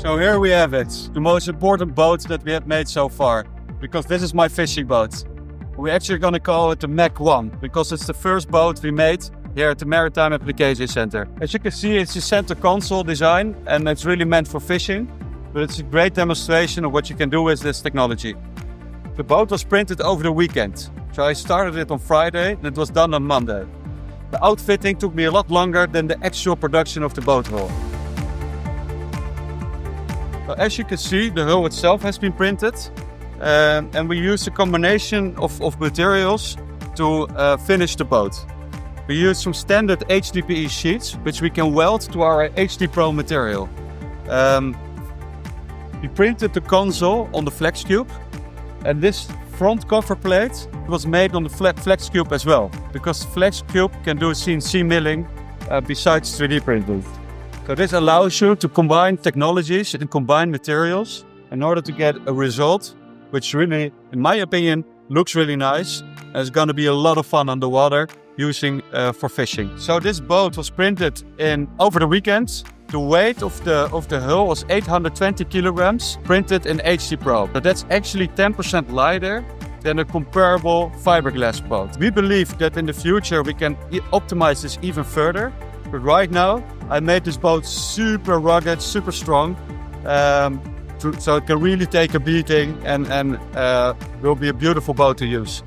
So here we have it, the most important boat that we have made so far, because this is my fishing boat. We're actually going to call it the Mac 1, because it's the first boat we made here at the Maritime Application Center. As you can see, it's a center console design, and it's really meant for fishing, but it's a great demonstration of what you can do with this technology. The boat was printed over the weekend, so I started it on Friday and it was done on Monday. The outfitting took me a lot longer than the actual production of the boat hull. So as you can see, the hull itself has been printed, and we used a combination of materials to finish the boat. We used some standard HDPE sheets, which we can weld to our HDPro material. We printed the console on the flex cube, and this front cover plate was made on the flex cube as well, because flex cube can do CNC milling besides 3D printing. So this allows you to combine technologies and combine materials in order to get a result which really, in my opinion, looks really nice and is going to be a lot of fun underwater using for fishing. So this boat was printed over the weekend. The weight of the hull was 820 kilograms, printed in HDPro. So that's actually 10% lighter than a comparable fiberglass boat. We believe that in the future we can optimize this even further. But right now, I made this boat super rugged, super strong, so it can really take a beating and will be a beautiful boat to use.